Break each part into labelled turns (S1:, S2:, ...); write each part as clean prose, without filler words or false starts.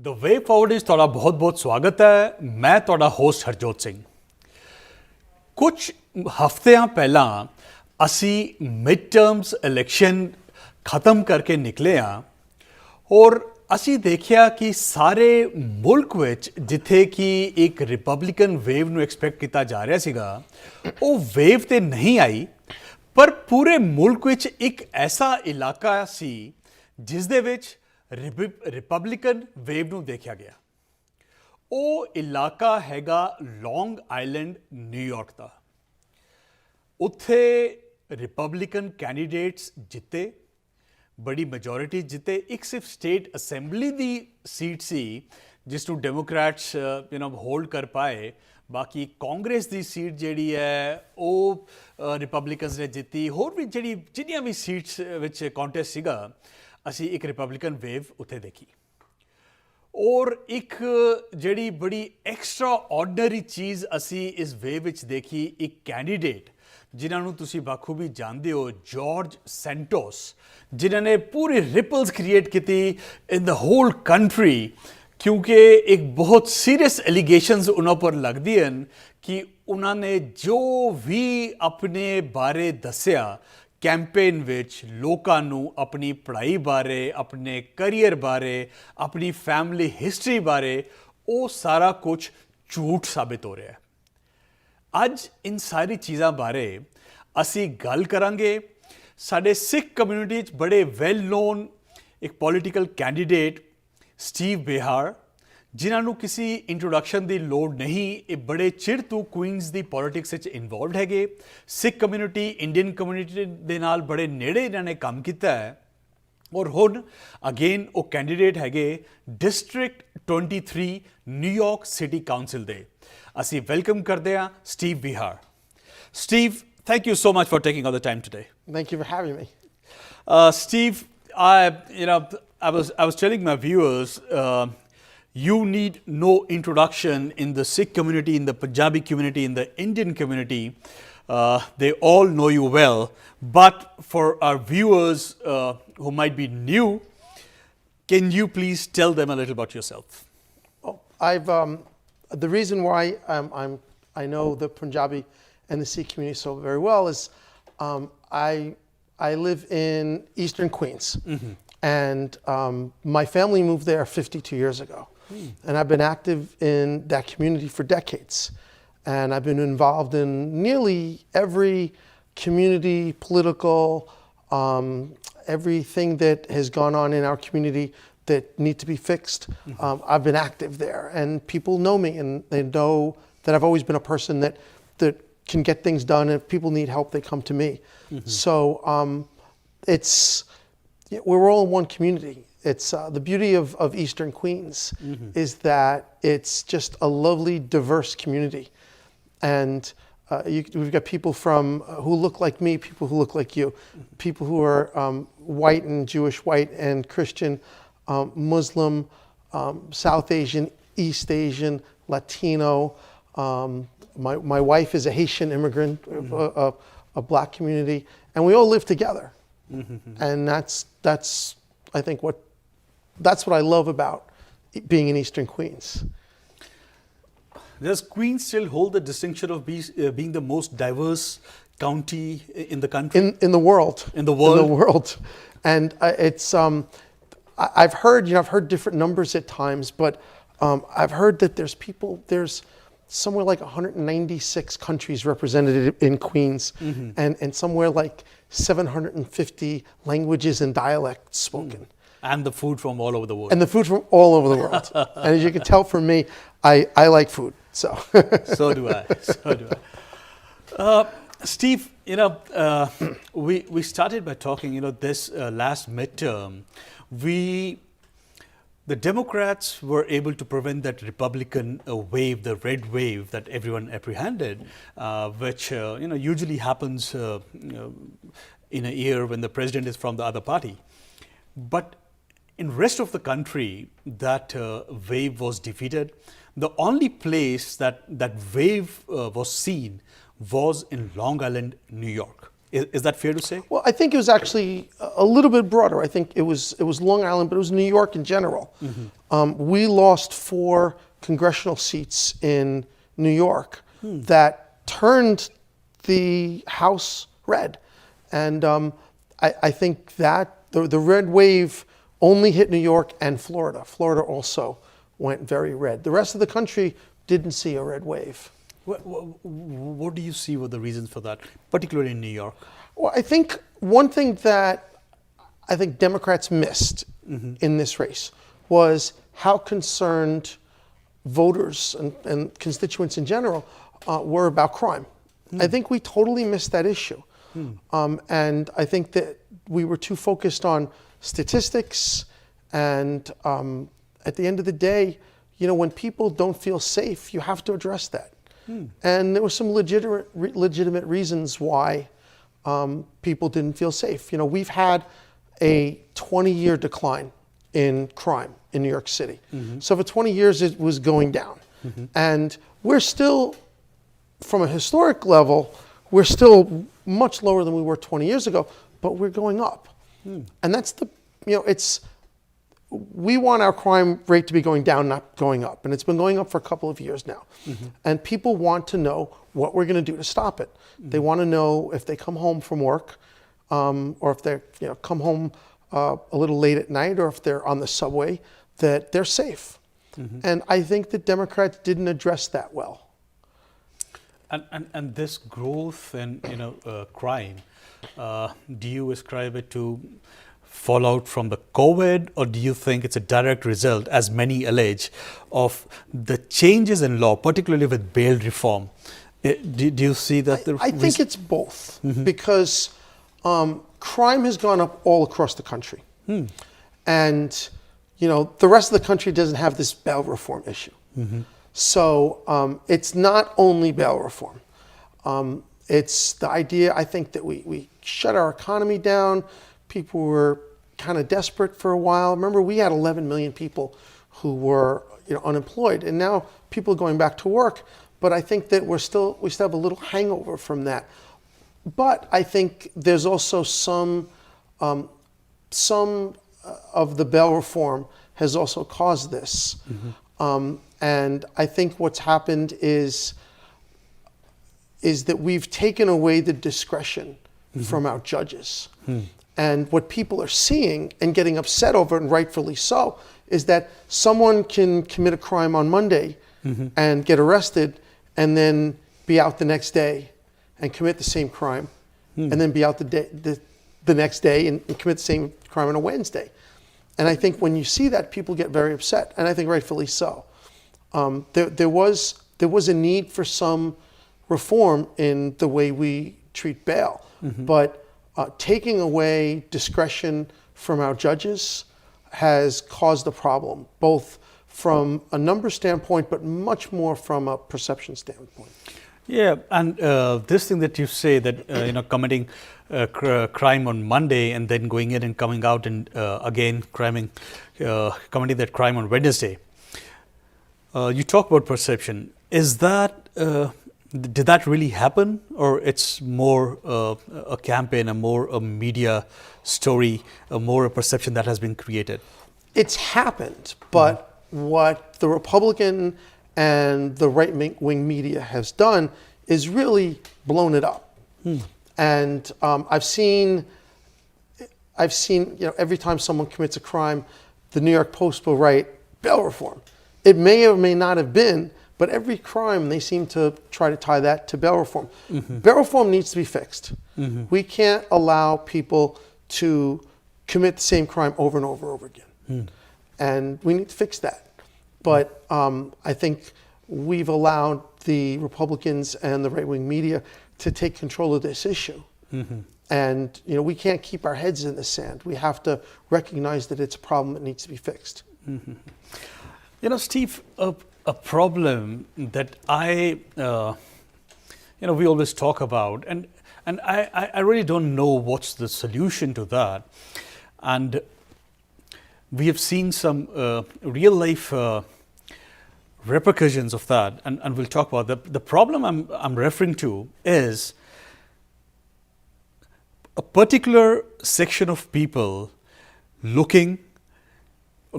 S1: ਦ ਵੇ forward ਵਿੱਚ ਤੁਹਾਡਾ ਬਹੁਤ-ਬਹੁਤ ਸਵਾਗਤ ਹੈ। ਮੈਂ ਤੁਹਾਡਾ ਹੋਸਟ ਹਰਜੋਤ ਸਿੰਘ। ਕੁਝ ਹਫ਼ਤਿਆਂ ਪਹਿਲਾਂ ਅਸੀਂ ਮਿਡ ਟਰਮਸ ਇਲੈਕਸ਼ਨ ਖਤਮ ਕਰਕੇ ਨਿਕਲੇ ਹਾਂ ਔਰ ਅਸੀਂ ਦੇਖਿਆ ਕਿ ਸਾਰੇ ਮੁਲਕ ਵਿੱਚ ਜਿੱਥੇ ਕਿ ਇੱਕ ਰਿਪਬਲਿਕਨ ਵੇਵ ਨੂੰ ਐਕਸਪੈਕਟ ਕੀਤਾ ਜਾ ਰਿਹਾ ਸੀਗਾ ਉਹ ਵੇਵ ਤੇ ਨਹੀਂ ਆਈ, ਪਰ ਪੂਰੇ ਮੁਲਕ ਵਿੱਚ ਇੱਕ ਐਸਾ ਇਲਾਕਾ ਸੀ ਜਿਸ ਦੇ ਵਿੱਚ ਰਿਪਬਲਿਕਨ ਵੇਵ ਨੂੰ ਦੇਖਿਆ ਗਿਆ। ਉਹ ਇਲਾਕਾ ਹੈਗਾ ਲੌਂਗ ਆਈਲੈਂਡ ਨਿਊਯਾਰਕ ਦਾ। ਉੱਥੇ ਰਿਪਬਲਿਕਨ ਕੈਂਡੀਡੇਟਸ ਜਿੱਤੇ, ਬੜੀ ਮੈਜੋਰਿਟੀ ਜਿੱਤੇ। ਇੱਕ ਸਿਰਫ ਸਟੇਟ ਅਸੈਂਬਲੀ ਦੀ ਸੀਟ ਸੀ ਜਿਸ ਨੂੰ ਡੈਮੋਕ੍ਰੈਟਸ ਹੋਲਡ ਕਰ ਪਾਏ। ਬਾਕੀ ਕਾਂਗਰਸ ਦੀ ਸੀਟ ਜਿਹੜੀ ਹੈ ਉਹ ਰਿਪਬਲਿਕਨਸ ਨੇ ਜਿੱਤੀ। ਹੋਰ ਵੀ ਜਿੰਨੀਆਂ ਵੀ ਸੀਟਸ ਵਿੱਚ ਕੰਟੈਸਟ ਸੀਗਾ, ਅਸੀਂ ਇੱਕ ਰਿਪਬਲਿਕਨ ਵੇਵ ਉੱਥੇ ਦੇਖੀ। ਔਰ ਇੱਕ ਜਿਹੜੀ ਬੜੀ ਐਕਸਟਰਾ ਆਰਡੀਨਰੀ ਚੀਜ਼ ਅਸੀਂ ਇਸ ਵੇਵ ਵਿੱਚ ਦੇਖੀ, ਇੱਕ ਕੈਂਡੀਡੇਟ ਜਿਨ੍ਹਾਂ ਨੂੰ ਤੁਸੀਂ ਬਾਖੂਬੀ ਜਾਣਦੇ ਹੋ, ਜਾਰਜ ਸੈਂਟੋਸ, ਜਿਨ੍ਹਾਂ ਨੇ ਪੂਰੀ ਰਿਪਲਸ ਕ੍ਰੀਏਟ ਕੀਤੀ ਇਨ ਦ ਹੋਲ ਕੰਟਰੀ, ਕਿਉਂਕਿ ਇੱਕ ਬਹੁਤ ਸੀਰੀਅਸ ਐਲੀਗੇਸ਼ਨਸ ਉਹਨਾਂ ਪਰ ਲੱਗਦੀ ਹਨ ਕਿ ਉਹਨਾਂ ਨੇ ਜੋ ਵੀ ਆਪਣੇ ਬਾਰੇ ਦੱਸਿਆ ਕੈਂਪੇਨ ਵਿੱਚ ਲੋਕਾਂ ਨੂੰ, ਆਪਣੀ ਪੜ੍ਹਾਈ ਬਾਰੇ, ਆਪਣੇ ਕਰੀਅਰ ਬਾਰੇ, ਆਪਣੀ ਫੈਮਿਲੀ ਹਿਸਟਰੀ ਬਾਰੇ, ਉਹ ਸਾਰਾ ਕੁਝ ਝੂਠ ਸਾਬਿਤ ਹੋ ਰਿਹਾ ਹੈ। ਅੱਜ ਇਨ ਸਾਰੀ ਚੀਜ਼ਾਂ ਬਾਰੇ ਅਸੀਂ ਗੱਲ ਕਰਾਂਗੇ। ਸਾਡੇ ਸਿੱਖ ਕਮਿਊਨਿਟੀ 'ਚ ਬੜੇ ਵੈਲ ਨੋਨ ਇੱਕ ਪੋਲੀਟੀਕਲ ਕੈਂਡੀਡੇਟ ਸਟੀਵ ਬਿਹਾਰ, ਜਿਨ੍ਹਾਂ ਨੂੰ ਕਿਸੇ ਇੰਟਰੋਡਕਸ਼ਨ ਦੀ ਲੋੜ ਨਹੀਂ। ਇਹ ਬੜੇ ਚਿਰ ਤੋਂ ਕੁਈਨਸ ਦੀ ਪੋਲੀਟਿਕਸ ਵਿੱਚ ਇਨਵੋਲਵਡ ਹੈਗੇ। ਸਿੱਖ ਕਮਿਊਨਿਟੀ, ਇੰਡੀਅਨ ਕਮਿਊਨਿਟੀ ਦੇ ਨਾਲ ਬੜੇ ਨੇੜੇ ਇਹਨਾਂ ਨੇ ਕੰਮ ਕੀਤਾ ਹੈ। ਔਰ ਹੁਣ ਅਗੇਨ ਉਹ ਕੈਂਡੀਡੇਟ ਹੈਗੇ ਡਿਸਟ੍ਰਿਕਟ 23 ਨਿਊਯਾਰਕ ਸਿਟੀ ਕਾਉਂਸਲ ਦੇ। ਅਸੀਂ ਵੈਲਕਮ ਕਰਦੇ ਹਾਂ Steve Bihar. Steve, thank you so much for taking all the time today.
S2: Thank you for having me.
S1: Steve, I was telling my viewers, you need no introduction in the Sikh community, in the Punjabi community, in the Indian community. They all know you well. But for our viewers who might be new, can you please tell them a little about yourself?
S2: Oh, the reason why I know the Punjabi and the Sikh community so very well is I live in Eastern Queens. Mm-hmm. And my family moved there 52 years ago. And I've been active in that community for decades. And I've been involved in nearly every community, political, everything that has gone on in our community that need to be fixed. I've been active there. And people know me, and they know that I've always been a person that can get things done. If people need help, they come to me. Mm-hmm. So we're all in one community. It's the beauty of Eastern Queens. Mm-hmm. is that it's just a lovely, diverse community. And we've got people who look like me, people who look like you, people who are white and Jewish, white and Christian, Muslim, South Asian, East Asian, Latino. My wife is a Haitian immigrant, mm-hmm. a black community, and we all live together. Mm-hmm. And that's I think that's what I love about being in Eastern Queens.
S1: Does Queens still hold the distinction of being the most diverse county in the country?
S2: In the world.
S1: In the world?
S2: In the world. And it's I've heard different numbers at times, but I've heard that there's somewhere like 196 countries represented in Queens. Mm-hmm. and somewhere like 750 languages and dialects spoken. Mm.
S1: And the food from all over the world.
S2: And the food from all over the world. And as you can tell from me, I like food. So
S1: So do I. So do I. Steve, we started by talking, this last midterm, the Democrats were able to prevent that Republican wave, the red wave that everyone apprehended, which usually happens in a year when the president is from the other party. But in rest of the country, that wave was defeated. The only place that wave was seen was in Long Island, New York. Is that fair to say?
S2: Well, I think it was actually a little bit broader. I think it was Long Island, but it was New York in general. We lost 4 congressional seats in New York that turned the House red, and I think that the red wave only hit New York and Florida. Florida also went very red. The rest of the country didn't see a red wave.
S1: What do you see were the reasons for that, particularly in New York?
S2: Well, I think one thing that I think Democrats missed in this race was how concerned voters and constituents in general were about crime. I think we totally missed that issue. And I think that we were too focused on statistics, and at the end of the day, when people don't feel safe, you have to address that. And there were some legitimate reasons why people didn't feel safe. We've had a 20-year decline in crime in New York City. So for 20 years, it was going down. And we're still, from a historic level, we're still much lower than we were 20 years ago, but we're going up. And that's we want our crime rate to be going down, not going up. And it's been going up for a couple of years now. And people want to know what we're going to do to stop it. They want to know if they come home from work, or if they come home a little late at night, or if they're on the subway, that they're safe. And I think that Democrats didn't address that well.
S1: And this growth in crime, do you ascribe it to fallout from the COVID, or do you think it's a direct result, as many allege, of the changes in law, particularly with bail reform? Do you see that?
S2: I think it's both, because crime has gone up all across the country. And, the rest of the country doesn't have this bail reform issue. So it's not only bail reform. It's the idea, I think, that we shut our economy down. People were kind of desperate for a while. Remember, we had 11 million people who were unemployed, and now people are going back to work. But I think that we still have a little hangover from that. But I think there's also some of the bail reform has also caused this. And I think what's happened is that we've taken away the discretion from our judges. And what people are seeing and getting upset over, and rightfully so, is that someone can commit a crime on Monday and get arrested, and then be out the next day and commit the same crime, and then be out the next day and commit the same crime on a Wednesday. And I think when you see that, people get very upset, and I think rightfully so. There was a need for some reform in the way we treat bail, but taking away discretion from our judges has caused a problem, both from a number standpoint, but much more from a perception standpoint.
S1: Yeah, and this thing that you say that committing crime on Monday and then going in and coming out and again committing that crime on Wednesday. You talk about perception. Is that did that really happen, or it's more a campaign, a media story, more a perception that has been created?
S2: It's happened, but what the Republican and the right-wing media has done is really blown it up. And I've seen every time someone commits a crime, the New York Post will write bail reform. It may or may not have been, but every crime they seem to try to tie that to bail reform. Bail reform needs to be fixed. We can't allow people to commit the same crime over and over and over again. And we need to fix that. But I think we've allowed the Republicans and the right-wing media to take control of this issue. And we can't keep our heads in the sand. We have to recognize that it's a problem that needs to be fixed.
S1: Steve, a problem that we always talk about, and I really don't know what's the solution to that. And we have seen some real life repercussions of that, and we'll talk about that. The problem I'm referring to is a particular section of people looking,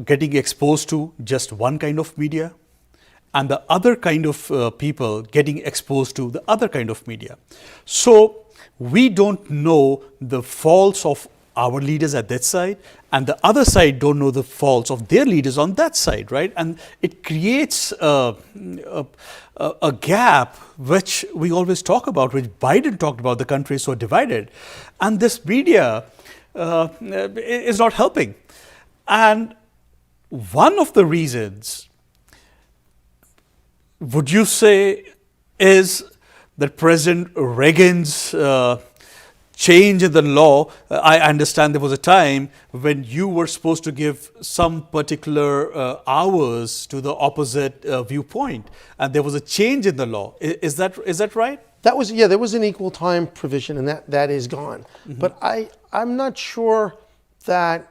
S1: getting exposed to just one kind of media, and the other kind of people getting exposed to the other kind of media. So we don't know the faults of our leaders at that side, and the other side don't know the faults of their leaders on that side, right? And it creates a gap which we always talk about, which Biden talked about. The country is so divided, and this media is not helping. And one of the reasons, would you say, is that President Reagan's change in the law? I understand there was a time when you were supposed to give some particular hours to the opposite viewpoint, and there was a change in the law. Is that right?
S2: That was, yeah, there was an equal time provision, and that is gone. But I'm not sure that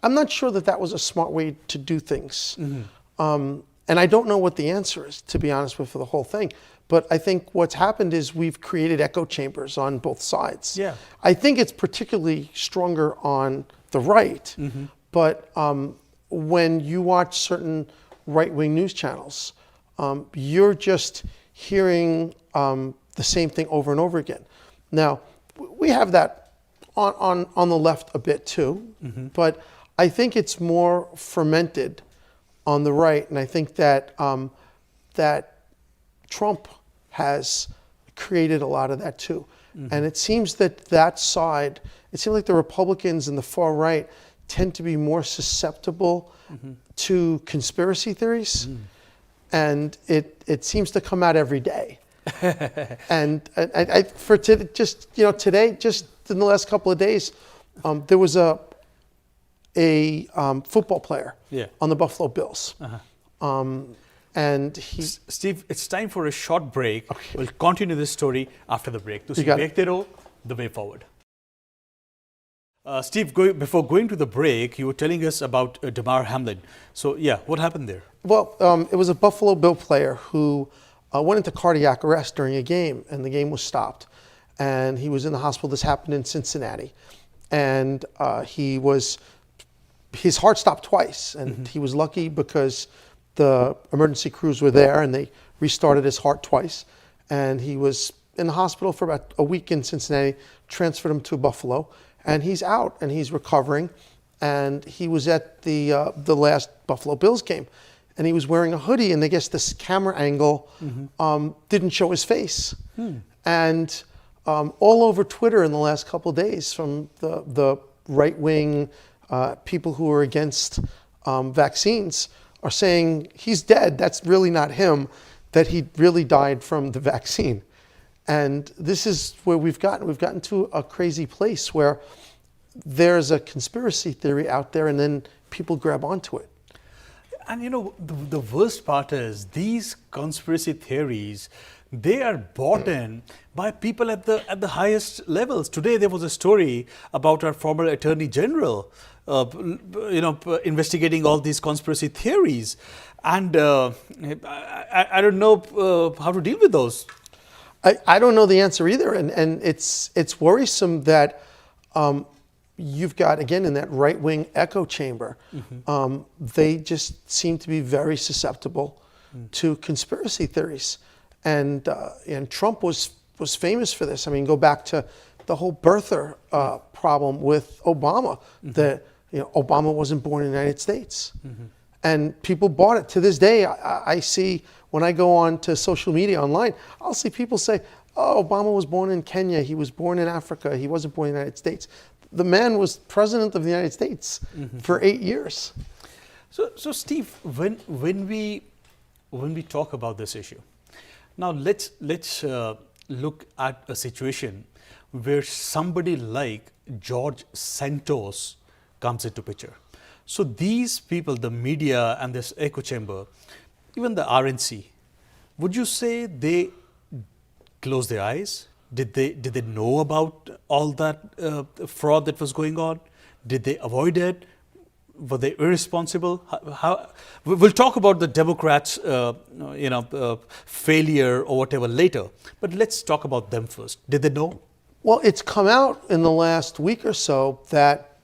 S2: that was a smart way to do things. And I don't know what the answer is, to be honest with, for the whole thing. But I think what's happened is we've created echo chambers on both sides.
S1: Yeah.
S2: I think it's particularly stronger on the right. But when you watch certain right-wing news channels, you're just hearing the same thing over and over again. Now, we have that on the left a bit too, but I think it's more fermented on the right, and I think that that Trump has created a lot of that too. And it seems that side, it seems like the Republicans and the far right tend to be more susceptible to conspiracy theories, and it seems to come out every day. And today, just in the last couple of days, there was a football player on the Buffalo Bills. And
S1: Steve, it's time for a short break. Okay. We'll continue this story after the break.
S2: You got it.
S1: The way forward. Steve, before going to the break, you were telling us about Damar Hamlin. So, yeah, what happened there?
S2: Well, it was a Buffalo Bill player who went into cardiac arrest during a game, and the game was stopped. And he was in the hospital. This happened in Cincinnati. And his heart stopped twice, and he was lucky because the emergency crews were there and they restarted his heart twice. And he was in the hospital for about a week in Cincinnati, transferred him to Buffalo, and he's out and he's recovering. And he was at the last Buffalo Bills game, and he was wearing a hoodie, and I guess this camera angle didn't show his face. And all over Twitter in the last couple of days, from the right-wing people who are against vaccines are saying he's dead. That's really not him, that he really died from the vaccine. And this is where we've gotten to a crazy place where there's a conspiracy theory out there and then people grab onto it.
S1: And you know, the worst part is these conspiracy theories, they are bought in by people at the highest levels. Today there was a story about our former Attorney General, investigating all these conspiracy theories, and I don't know how to deal with those.
S2: I don't know the answer either, and it's worrisome that you've got, again, in that right-wing echo chamber, they just seem to be very susceptible to conspiracy theories. And Trump was famous for this. I mean, go back to the whole birther problem with Obama, that Obama wasn't born in the United States. And people bought it. To this day, I see, when I go on to social media online, I'll see people say, oh, Obama was born in Kenya, he was born in Africa, he wasn't born in the United States. The man was president of the United States for 8 years.
S1: So Steve, when we talk about this issue, now let's look at a situation where somebody like George Santos comes into picture. So these people, the media and this echo chamber, even the RNC, would you say they closed their eyes? Did they know about all that fraud that was going on? Did they avoid it? Were they irresponsible? We'll talk about the Democrats' failure or whatever later. But let's talk about them first. Did they know?
S2: Well, it's come out in the last week or so that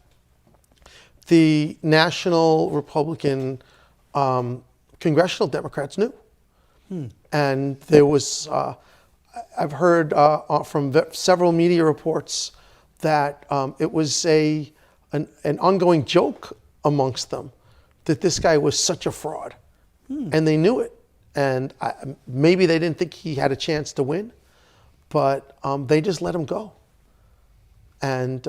S2: the national Republican congressional Democrats knew. And there was, I've heard from several media reports that it was an ongoing joke amongst them that this guy was such a fraud. And they knew it. And maybe they didn't think he had a chance to win, but they just let him go. And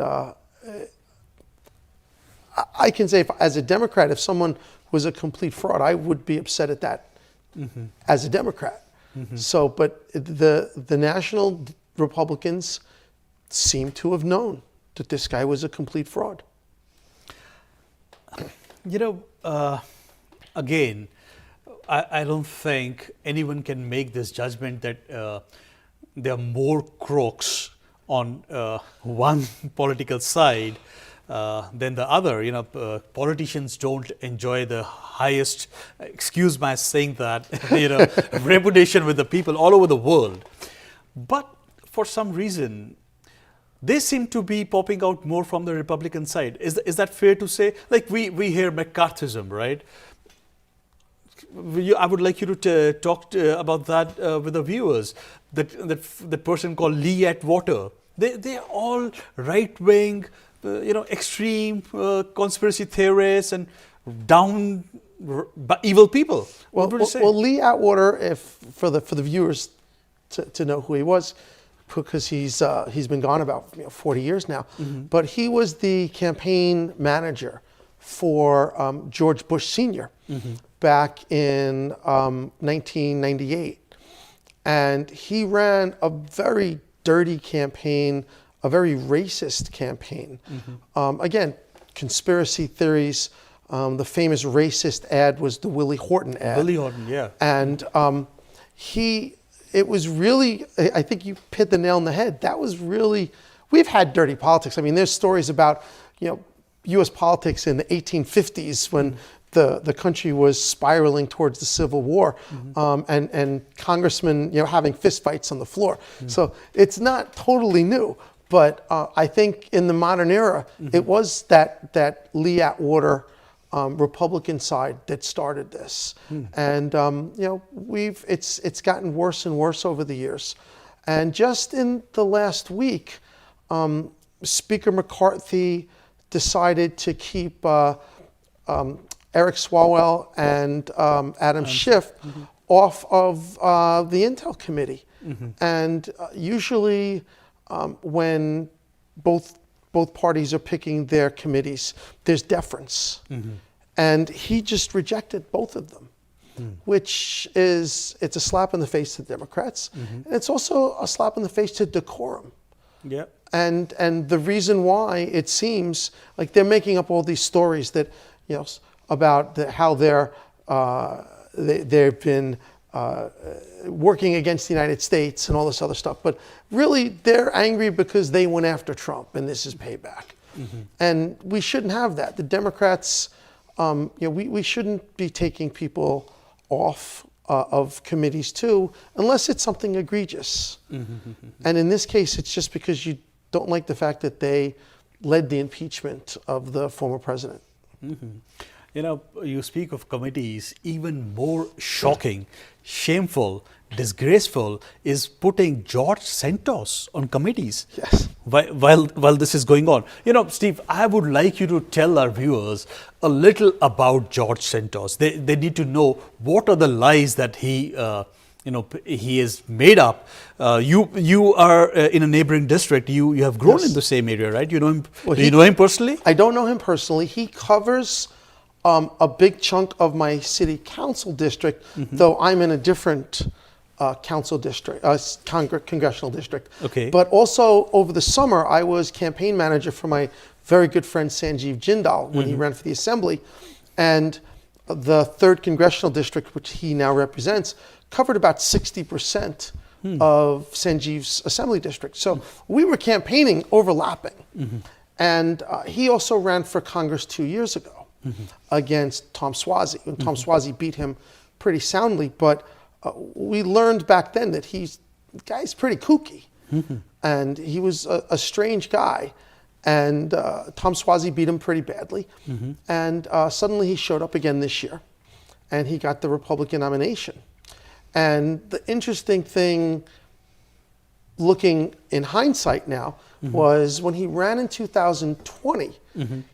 S2: I can say, as a Democrat, if someone was a complete fraud, I would be upset at that as a Democrat. So, but the national Republicans seem to have known that this guy was a complete fraud.
S1: Again, I don't think anyone can make this judgment that there are more crooks on one political side than the other. Politicians don't enjoy the highest, excuse my saying that, reputation with the people all over the world. But for some reason, they seem to be popping out more from the Republican side. Is that fair to say? Like we hear McCarthyism, right? I would like you to talk about that with the viewers. That person called Lee Atwater. They are all right-wing, extreme conspiracy theorists and down evil people.
S2: Well, Lee Atwater, for the viewers to know who he was, because he's been gone about 40 years now, but he was the campaign manager for George Bush Sr. Back in 1998, and he ran a very dirty campaign, a very racist campaign. Again, conspiracy theories. The famous racist ad was the Willie Horton ad.
S1: Willie Horton, yeah.
S2: And it was really, I think you hit the nail on the head. That was really, we've had dirty politics. I mean, there's stories about, U.S. politics in the 1850s when the country was spiraling towards the Civil War, and congressmen, having fistfights on the floor. So it's not totally new, but I think in the modern era, it was that Lee Atwater Republican side that started this, and it's gotten worse and worse over the years, and just in the last week, Speaker McCarthy decided to keep Eric Swalwell and Adam Schiff off of the Intel Committee. And usually when both parties are picking their committees, there's deference. And he just rejected both of them, which it's a slap in the face to the Democrats. And it's also a slap in the face to decorum.
S1: Yeah.
S2: And the reason why it seems like they're making up all these stories that, about how they've been working against the United States and all this other stuff. But really, they're angry because they went after Trump, and this is payback. And we shouldn't have that. The Democrats, we shouldn't be taking people off of committees too, unless it's something egregious. And in this case, it's just because you don't like the fact that they led the impeachment of the former president.
S1: You speak of committees. Even more shocking, shameful, disgraceful is putting George Santos on committees.
S2: Yes.
S1: While this is going on. Steve, I would like you to tell our viewers a little about George Santos. They need to know what are the lies that he has made up. You are in a neighboring district. You have grown in the same area, right? You know him. Do you know him personally?
S2: I don't know him personally. He covers a big chunk of my city council district, though I'm in a different council district, congressional district.
S1: Okay.
S2: But also over the summer, I was campaign manager for my very good friend Sanjeev Jindal when he ran for the assembly, and the 3rd congressional district, which he now represents, covered about 60% of Sanjeev's assembly district. So we were campaigning overlapping. And he also ran for Congress 2 years ago against Tom Suozzi. And Tom Suozzi beat him pretty soundly, but we learned back then that the guy's pretty kooky. And he was a strange guy. And Tom Suozzi beat him pretty badly. And suddenly he showed up again this year. And he got the Republican nomination. And the interesting thing, looking in hindsight now, was when he ran in 2020,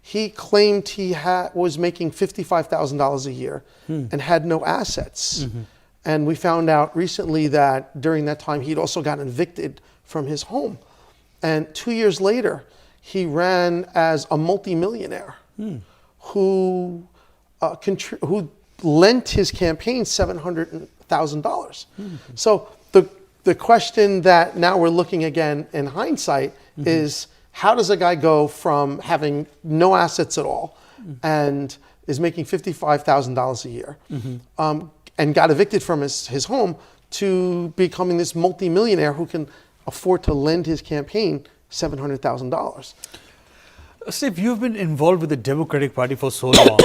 S2: he claimed he was making $55,000 a year and had no assets. And we found out recently that during that time, he'd also gotten evicted from his home. And 2 years later, he ran as a multimillionaire who lent his campaign $700,000. So the question that now we're looking again in hindsight is, how does a guy go from having no assets at all and is making $55,000 a year and got evicted from his home to becoming this multimillionaire who can afford to lend his campaign $700,000?
S1: Steve, you've been involved with the Democratic Party for so long.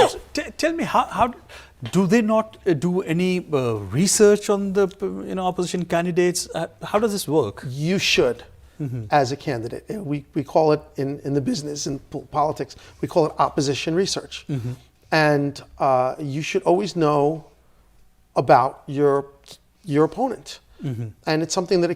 S1: Tell me, how do they not do any research on the opposition candidates? How does this work?
S2: You should, as a candidate. We call it in the business and politics, we call it opposition research. And you should always know about your opponent. And it's something that a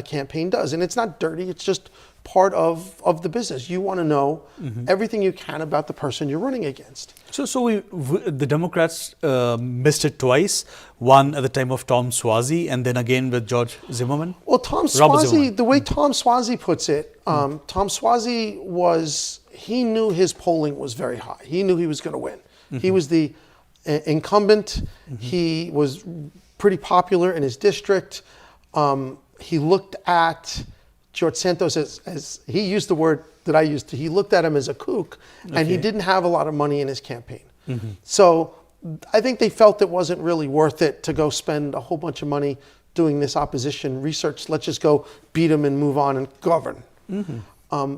S2: campaign does. And it's not dirty, it's just part of the business. You want to know everything you can about the person you're running against.
S1: So the Democrats missed it twice, one at the time of Tom Suozzi and then again with George Zimmerman?
S2: Well, Tom Suozzi, the way Tom Suozzi puts it, Tom Suozzi he knew his polling was very high. He knew he was going to win. He was the incumbent. He was pretty popular in his district. He looked at George Santos as he used the word that I used to, he looked at him as a kook, and he didn't have a lot of money in his campaign. So I think they felt it wasn't really worth it to go spend a whole bunch of money doing this opposition research. Let's just go beat him and move on and govern.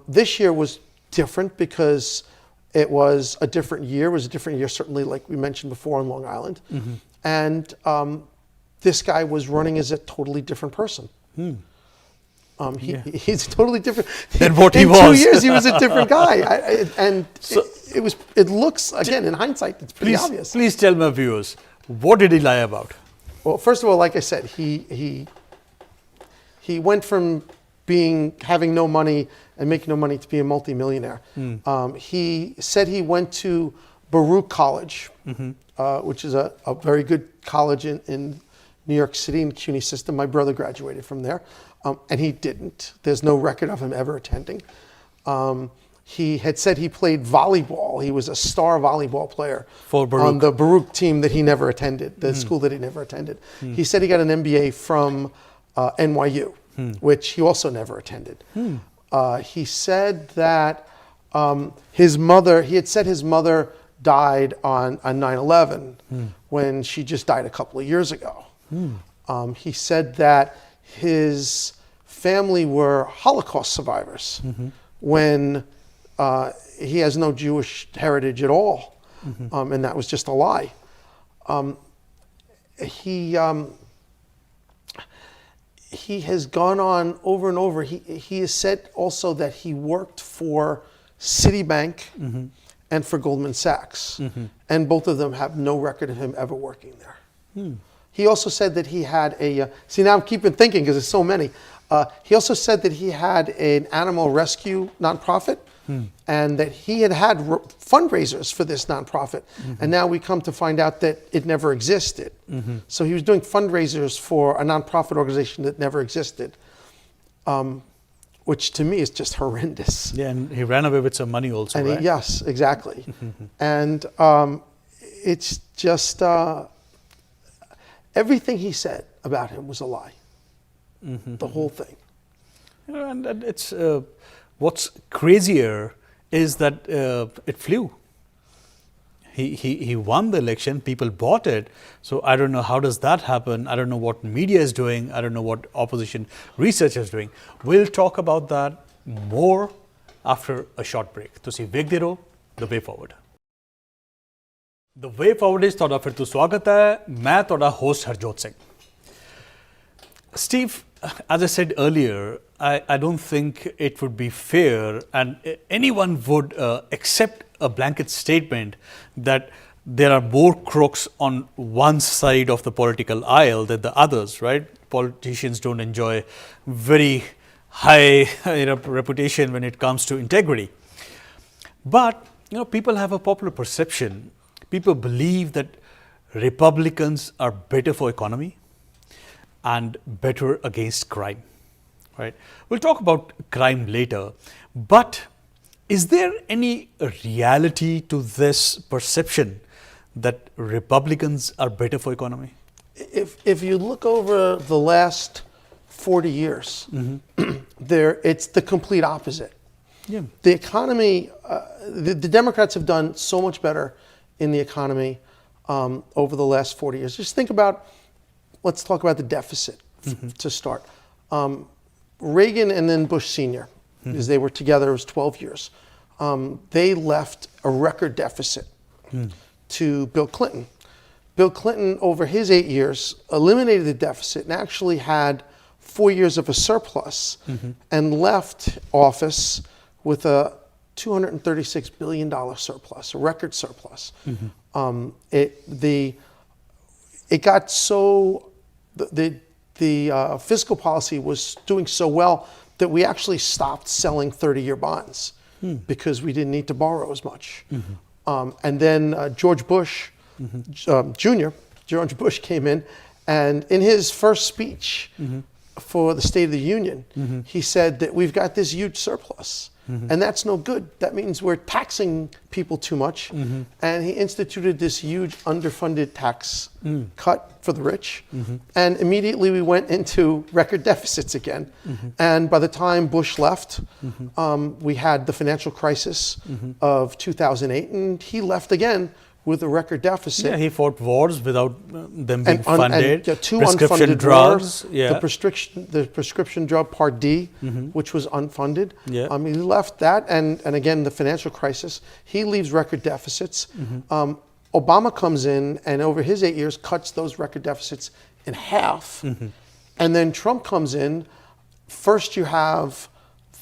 S2: This year was different because it was a different year. It was a different year, certainly, like we mentioned before, on Long Island. And this guy was running as a totally different person. He's totally different
S1: than what he was.
S2: In 2 years, he was a different guy. It looks, again, in hindsight, it's pretty obvious.
S1: Please tell my viewers, what did he lie about?
S2: Well, first of all, like I said, he went from having no money and making no money to be a multimillionaire. He said he went to Baruch College, which is a very good college in New York City in the CUNY system. My brother graduated from there, and he didn't. There's no record of him ever attending. He had said he played volleyball. He was a star volleyball player on the Baruch team that he never attended, the school that he never attended. He said he got an MBA from NYU, which he also never attended. He said that he had said his mother died on 9/11 when she just died a couple of years ago. He said that his family were Holocaust survivors when he has no Jewish heritage at all, and that was just a lie. He has gone on over and over. He has said also that he worked for Citibank and for Goldman Sachs, and both of them have no record of him ever working there. He also said that he had see, now I'm keeping thinking because there's so many. He also said that he had an animal rescue nonprofit, and that he had fundraisers for this nonprofit. And now we come to find out that it never existed. So he was doing fundraisers for a nonprofit organization that never existed, which to me is just horrendous.
S1: Yeah, and he ran away with some money also, right?
S2: Yes, exactly. And it's just, everything he said about him was a lie. The whole thing.
S1: And it's what's crazier is that it flew. He won the election. People bought it. So I don't know how does that happen. I don't know what media is doing. I don't know what opposition research is doing. We'll talk about that more after a short break. ਤੁਸੀਂ ਵੇਖਦੇ ਰਹੋ The Way Forward. The Way Forward is ਤੁਹਾਡਾ ਫਿਰ ਤੋਂ ਸਵਾਗਤ ਹੈ। ਮੈਂ ਤੁਹਾਡਾ host Harjot Singh. Steve, as I said earlier, I don't think it would be fair and anyone would accept a blanket statement that there are more crooks on one side of the political aisle than the others, right? Politicians don't enjoy very high reputation when it comes to integrity. But people have a popular perception. People believe that Republicans are better for economy and better against crime, right? We'll talk about crime later, but is there any reality to this perception that Republicans are better for economy?
S2: If you look over the last 40 years, it's the complete opposite.
S1: Yeah.
S2: The economy, the Democrats have done so much better in the economy over the last 40 years. Just think about, let's talk about the deficit to start. Reagan and then Bush Sr., because they were together, it was 12 years. They left a record deficit to Bill Clinton. Bill Clinton, over his 8 years, eliminated the deficit and actually had 4 years of a surplus and left office with a $236 billion surplus, a record surplus. It got so, the fiscal policy was doing so well that we actually stopped selling 30-year bonds because we didn't need to borrow as much. And then George Bush Jr., George Bush came in, and in his first speech for the State of the Union, he said that we've got this huge surplus. And that's no good. That means we're taxing people too much. And he instituted this huge underfunded tax cut for the rich. And immediately we went into record deficits again. And by the time Bush left, we had the financial crisis of 2008, and he left again with a record deficit.
S1: Yeah, he fought wars without them being funded.
S2: Two
S1: prescription
S2: unfunded
S1: drugs.
S2: wars,
S1: Yeah.
S2: the prescription drug Part D, which was unfunded.
S1: Yeah.
S2: He left that, and again, the financial crisis. He leaves record deficits. Obama comes in, and over his 8 years, cuts those record deficits in half. And then Trump comes in. First, you have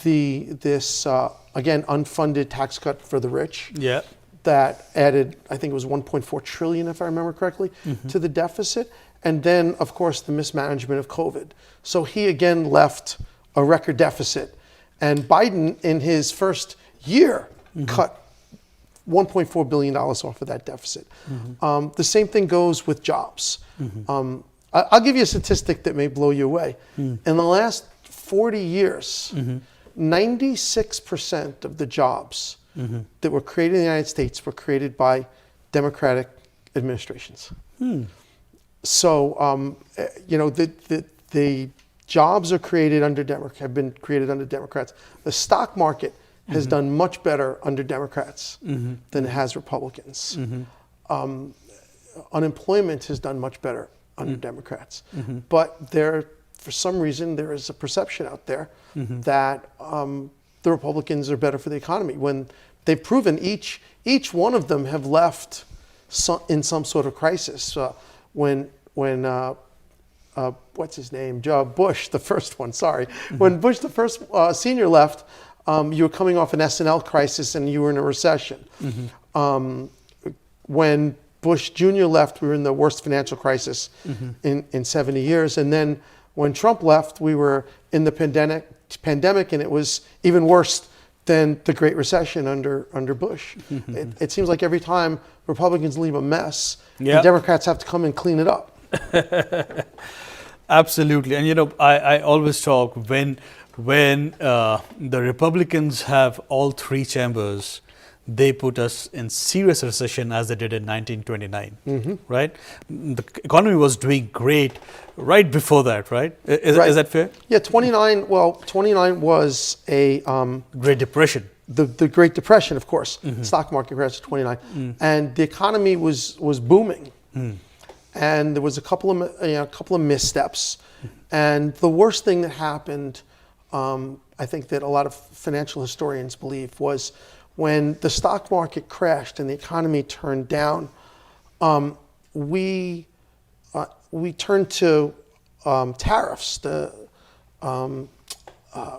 S2: this again, unfunded tax cut for the rich.
S1: Yeah.
S2: That added, I think it was 1.4 trillion, if I remember correctly, to the deficit. And then, of course, the mismanagement of COVID. So he again left a record deficit. And Biden, in his first year, cut $1.4 billion off of that deficit. The same thing goes with jobs. I'll give you a statistic that may blow you away. In the last 40 years, 96% of the jobs that were created in the United States were created by Democratic administrations. So, the jobs are created under have been created under Democrats. The stock market has done much better under Democrats than it has Republicans. Unemployment has done much better under Democrats. But for some reason, there is a perception out there that the Republicans are better for the economy, when they've proven each one of them have left in some sort of crisis. When what's his name? Bush, the first one, sorry. When Bush, the first senior left, you were coming off an S&L crisis and you were in a recession. When Bush Jr. left, we were in the worst financial crisis in 70 years. And then when Trump left, we were in the pandemic, and it was even worse than the Great Recession under Bush. It seems like every time Republicans leave a mess, the Democrats have to come and clean it up.
S1: Absolutely. And I always talk when the Republicans have all three chambers, they put us in serious recession as they did in 1929, right? The economy was doing great right before that, right? Is that fair?
S2: Yeah, 29 was a...
S1: Great Depression.
S2: The Great Depression, of course. Stock market crash of 29. And the economy was booming. And there was a couple of missteps. And the worst thing that happened, I think that a lot of financial historians believe, was when the stock market crashed and the economy turned down, we turned to tariffs.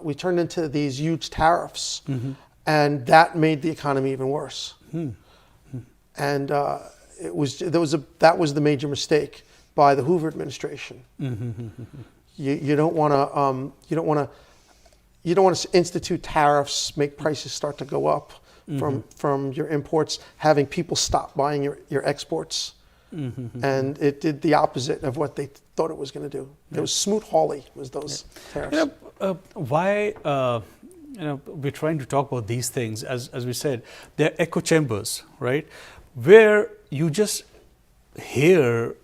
S2: we turned into these huge tariffs, and that made the economy even worse. And that was the major mistake by the Hoover administration. You don't want to institute tariffs, make prices start to go up from your imports, having people stop buying your exports. And it did the opposite of what they thought it was going to do. It was Smoot-Hawley was those tariffs.
S1: Why we're trying to talk about these things, as we said, they're echo chambers, right? Where you just hear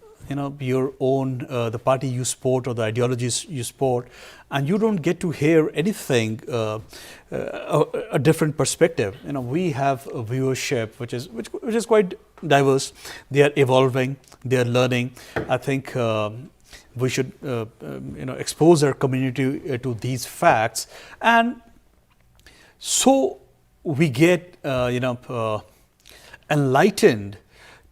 S1: your own the party you support or the ideologies you support, and you don't get to hear anything a different perspective. We have a viewership which is quite diverse. They are evolving, they are learning. I think we should expose our community to these facts, and so we get enlightened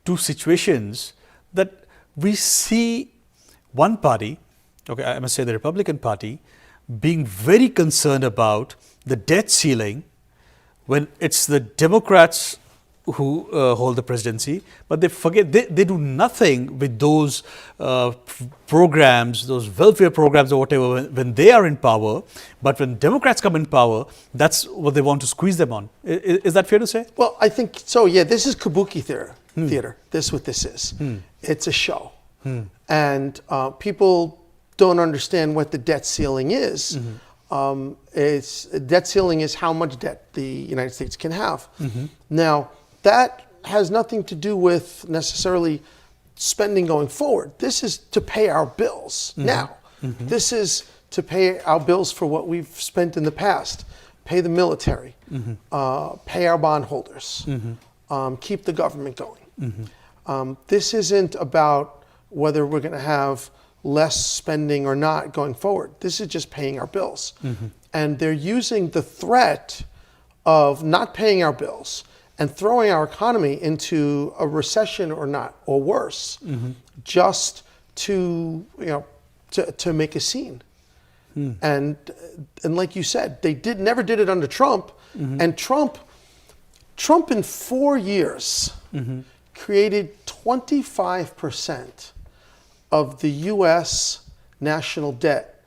S1: to situations that we see one party, I must say the Republican Party, being very concerned about the debt ceiling when it's the Democrats who hold the presidency, but they forget, they do nothing with those programs, those welfare programs or whatever when they are in power. But when Democrats come in power, that's what they want to squeeze them on. Is that fair to say?
S2: Well, I think so. Yeah, this is kabuki theater. This is what this is. It's a show, and people don't understand what the debt ceiling is. Debt ceiling is how much debt the United States can have. Now, that has nothing to do with necessarily spending going forward. This is to pay our bills now. This is to pay our bills for what we've spent in the past, pay the military, pay our bondholders, keep the government going. This isn't about whether we're going to have less spending or not going forward. This is just paying our bills. And they're using the threat of not paying our bills and throwing our economy into a recession or not, or worse, just to make a scene. And like you said, they never did it under Trump. And Trump in 4 years created 25% of the U.S. national debt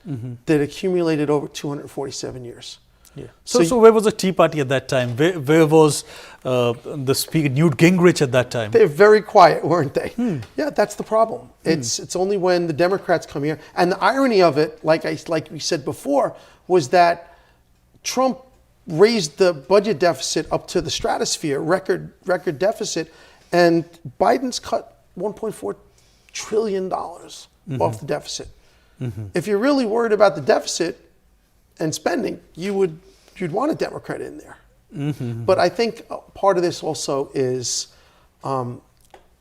S2: that accumulated over 247 years.
S1: Yeah. So where was the Tea Party at that time? Where was the speaker Newt Gingrich at that time?
S2: They're very quiet, weren't they? Yeah, that's the problem. It's only when the Democrats come here, and the irony of it, like we said before, was that Trump raised the budget deficit up to the stratosphere, record deficit, and Biden's cut $1.4 trillion off the deficit. If you're really worried about the deficit and spending, you'd want a Democrat in there. But I think part of this also is, and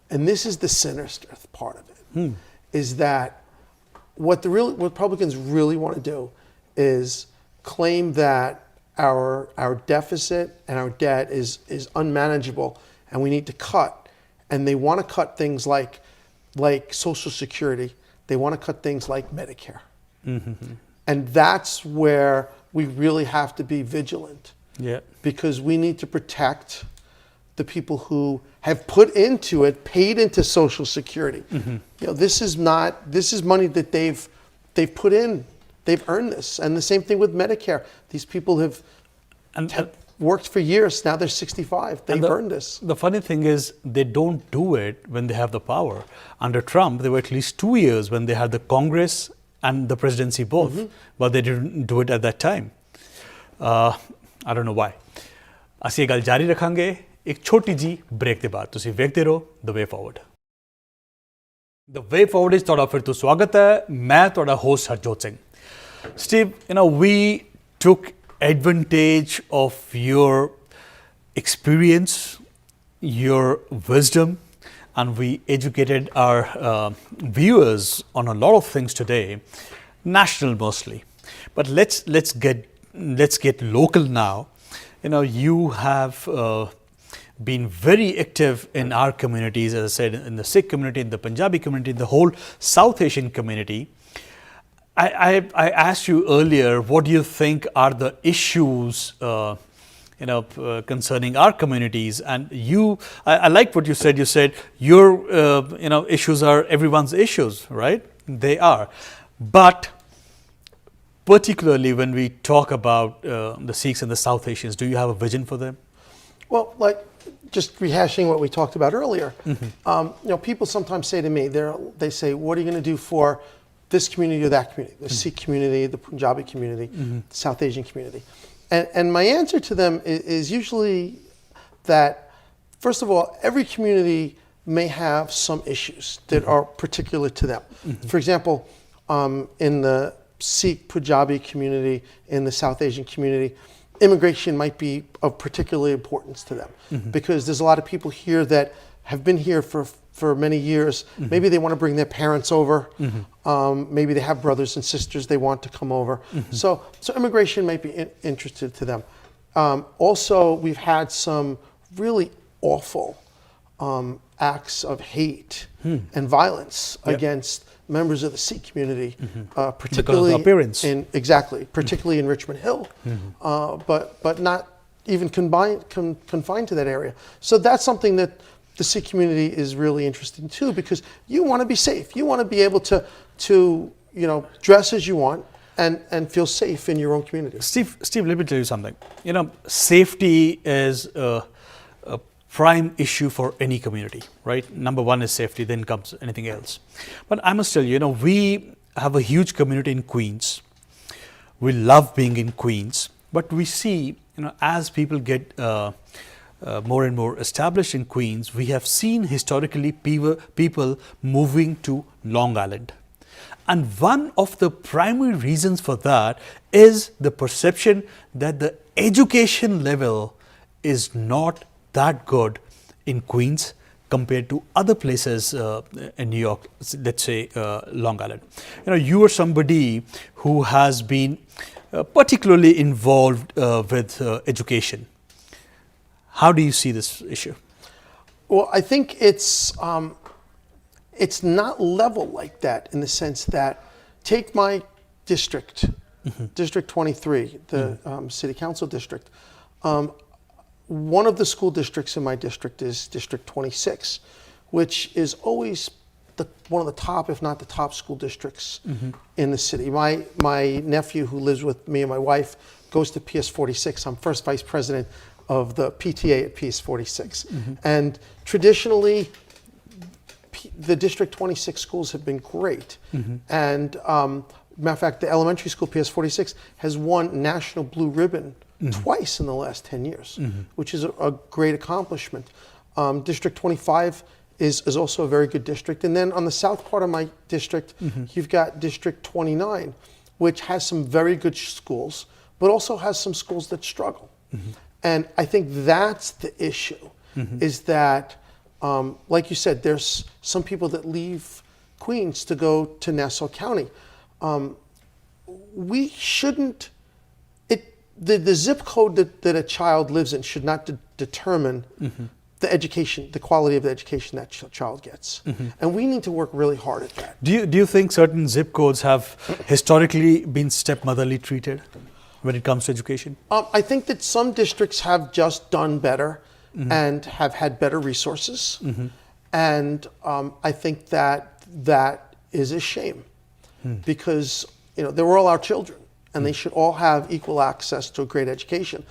S2: this is the sinister part of it, is that what Republicans really want to do is claim that our deficit and our debt is unmanageable and we need to cut. And they want to cut things like Social Security. They want to cut things like Medicare. And that's where we really have to be vigilant. Because we need to protect the people who have put into it, paid into Social Security. This is money that they've put in. They've earned this. And the same thing with Medicare. These people have worked for years. Now they're 65. They've earned this.
S1: The funny thing is they don't do it when they have the power. Under Trump, there were at least 2 years when they had the Congress and the presidency both, but they didn't do it at that time. I don't know why. ਅਸੀਂ ਇਹ ਗੱਲ ਜਾਰੀ ਰੱਖਾਂਗੇ ਇੱਕ ਛੋਟੀ ਜੀ break ਦੇ ਬਾਅਦ। ਤੁਸੀਂ ਵੇਖਦੇ ਰਹੋ ਦ ਵੇ ਫਾਰਵਰਡ। ਦ ਵੇ ਫਾਰਵਰਡ ਵਿੱਚ ਤੁਹਾਡਾ ਫਿਰ ਤੋਂ ਸਵਾਗਤ ਹੈ। ਮੈਂ ਤੁਹਾਡਾ host Harjot Singh. Steve, we took advantage of your experience, your wisdom, and we educated our viewers on a lot of things today, national mostly. But let's get local now. You have been very active in our communities, as I said, in the Sikh community, in the Punjabi community, in the whole South Asian community. I asked you earlier, what do you think are the issues, concerning our communities? And I like what you said. You said your, issues are everyone's issues, right? They are. But particularly when we talk about the Sikhs and the South Asians, do you have a vision for them?
S2: Well, like just rehashing what we talked about earlier, people sometimes say to me, they say, what are you going to do for this community or that community, the Sikh community, the Punjabi community, the South Asian community? And my answer to them is usually that, first of all, every community may have some issues that are particular to them. For example, in the Sikh Punjabi community, in the South Asian community, immigration might be of particular importance to them because there's a lot of people here that have been here for many years. Maybe they want to bring their parents over. Maybe they have brothers and sisters they want to come over. So immigration might be interested to them. Also, we've had some really awful acts of hate and violence against members of the Sikh community, particularly particularly in Richmond Hill, but not even confined to that area. So that's something that the Sikh community is really interested in too, because you want to be safe. You want to be able to dress as you want and feel safe in your own community.
S1: Steve, let me tell you something. Safety is a prime issue for any community, right? Number one is safety, then comes anything else. But I must tell you, we have a huge community in Queens. We love being in Queens, but we see, as people get more and more established in Queens, we have seen historically people moving to Long Island. And one of the primary reasons for that is the perception that the education level is not that good in Queens compared to other places in New York, let's say Long Island. You are somebody who has been particularly involved with education. How do you see this issue?
S2: Well, I think it's not level like that in the sense that, take my district, District 23, the City Council district. One of the school districts in my district is District 26, which is always one of the top, if not the top school districts in the city. My nephew, who lives with me and my wife, goes to PS 46. I'm first vice president of the PTA at PS 46. And traditionally, the District 26 schools have been great. And matter of fact, the elementary school, PS 46, has won National Blue Ribbon twice in the last 10 years, which is a great accomplishment. District 25 is also a very good district. And then on the south part of my district, you've got District 29, which has some very good schools, but also has some schools that struggle. And I think that's the issue, is that, like you said, there's some people that leave Queens to go to Nassau County. We shouldn't, the zip code that a child lives in should not determine the education, the quality of the education that child gets. And we need to work really hard at that.
S1: Do you think certain zip codes have historically been stepmotherly treated when it comes to education?
S2: I think that some districts have just done better and have had better resources. And I think that is a shame because they were all our children and they should all have equal access to a great education.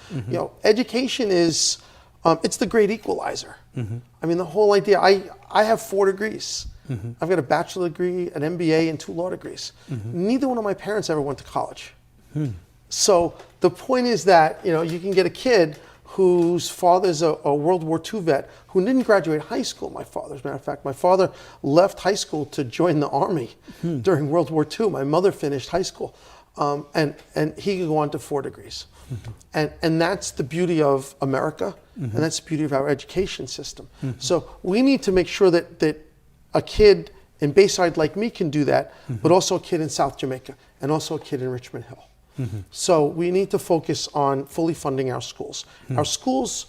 S2: Education is, it's the great equalizer. I mean, the whole idea, I have 4 degrees. I've got a bachelor degree, an MBA, and 2 law degrees. Neither one of my parents ever went to college. So the point is that, you can get a kid whose father's a World War II vet who didn't graduate high school, my father. As a matter of fact, my father left high school to join the Army during World War II. My mother finished high school. And he could go on to 4 degrees. And that's the beauty of America, and that's the beauty of our education system. So we need to make sure that a kid in Bayside like me can do that, but also a kid in South Jamaica, and also a kid in Richmond Hill. So we need to focus on fully funding our schools. Our schools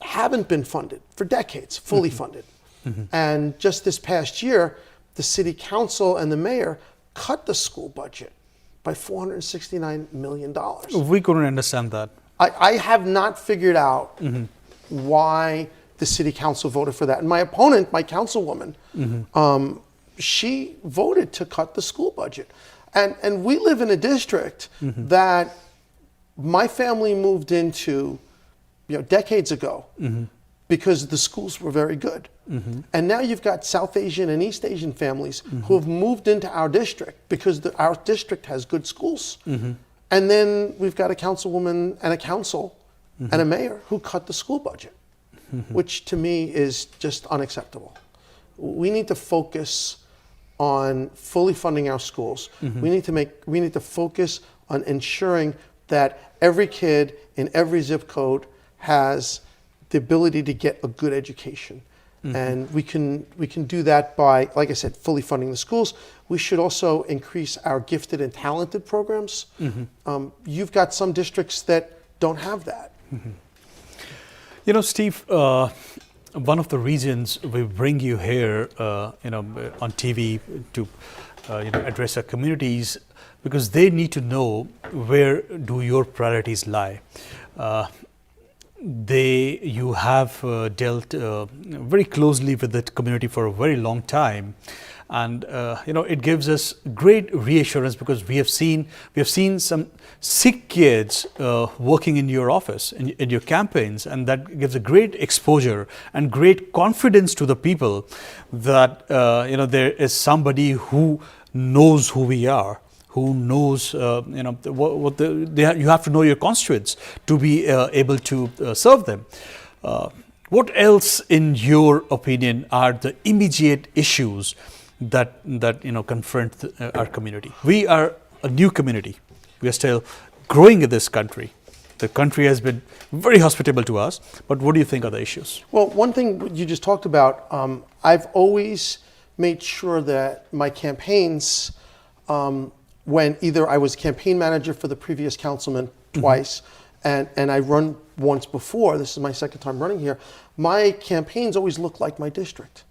S2: haven't been funded for decades, fully funded. And just this past year, the city council and the mayor cut the school budget by $469 million.
S1: We couldn't understand that.
S2: I have not figured out why the city council voted for that. And my opponent, my councilwoman, she voted to cut the school budget. And we live in a district that my family moved into, decades ago because the schools were very good. And now you've got South Asian and East Asian families who have moved into our district because our district has good schools. And then we've got a councilwoman and a council and a mayor who cut the school budget, which to me is just unacceptable. We need to focus on fully funding our schools. We need to focus on ensuring that every kid in every zip code has the ability to get a good education. And we can do that by, like I said, fully funding the schools. We should also increase our gifted and talented programs. You've got some districts that don't have that.
S1: Steve, one of the reasons we bring you here, on TV to, address our communities, because they need to know where do your priorities lie. You have dealt very closely with the community for a very long time, and it gives us great reassurance because we have seen some sick kids working in your office, in your campaigns, and that gives a great exposure and great confidence to the people that there is somebody who knows who we are, who knows, you have to know your constituents to be able to serve them. What else, in your opinion, are the immediate issues that confront our community? We are a new community. We are still growing in this country. The country has been very hospitable to us, but what do you think are the issues?
S2: Well, one thing you just talked about, I've always made sure that my campaigns, when either I was campaign manager for the previous councilman twice, and I run once before, this is my second time running here, my campaigns always look like my district.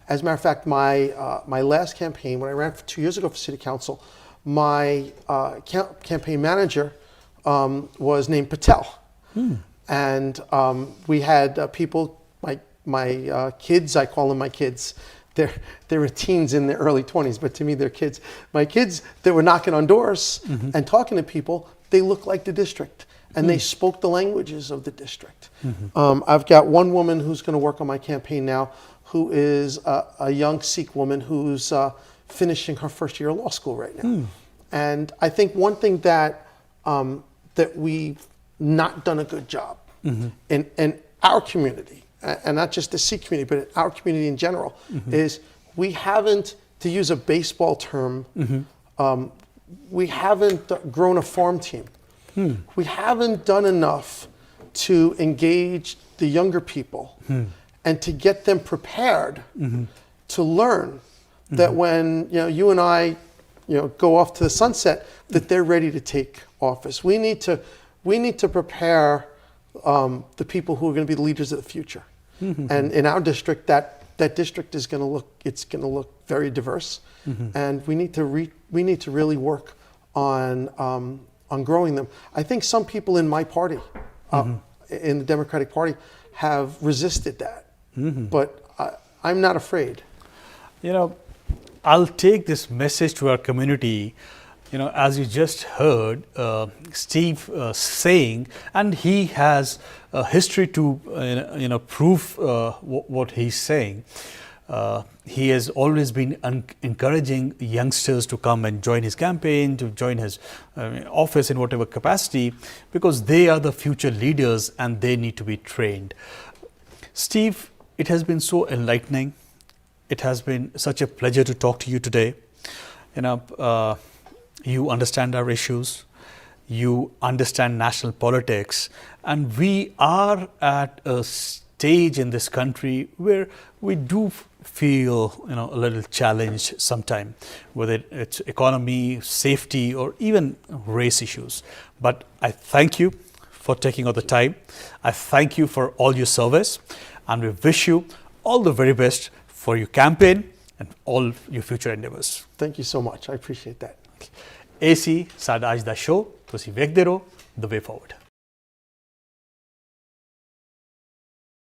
S2: As a matter of fact, my last campaign, when I ran for 2 years ago for city council, my campaign manager was named Patel. And we had people, my kids, I call them my kids, they were teens in their early 20s, but to me they're kids. My kids that were knocking on doors and talking to people, they look like the district, and they spoke the languages of the district. I've got one woman who's going to work on my campaign now, who is a young Sikh woman who's finishing her first year of law school right now. And I think one thing that we've not done a good job in our community, and not just the Sikh community, but in our community in general, is we haven't, to use a baseball term, we haven't grown a farm team. We haven't done enough to engage the younger people and to get them prepared to learn that when you and I go off to the sunset, that they're ready to take office. We need to prepare the people who are going to be the leaders of the future. And in our district, that district is going to look very diverse, and we need to really work on growing them. I think some people in my party, in the Democratic Party, have resisted that, but I'm not afraid.
S1: I'll take this message to our community. As you just heard Steve saying, and he has a history to prove what he's saying. He has always been encouraging youngsters to come and join his campaign, to join his office in whatever capacity, because they are the future leaders and they need to be trained. Steve, it has been so enlightening. It has been such a pleasure to talk to you today. You understand our issues, you understand national politics, and we are at a stage in this country where we do feel a little challenged sometimes, whether it's economy, safety, or even race issues. But I thank you for taking all the time. I thank you for all your service, and we wish you all the very best for your campaign and all your future endeavors.
S2: Thank you so much. I appreciate that.
S1: ਇਹ ਸੀ ਸਾਡਾ ਅੱਜ ਦਾ show. ਤੁਸੀਂ ਵੇਖਦੇ ਰਹੋ ਦ ਵੇ forward.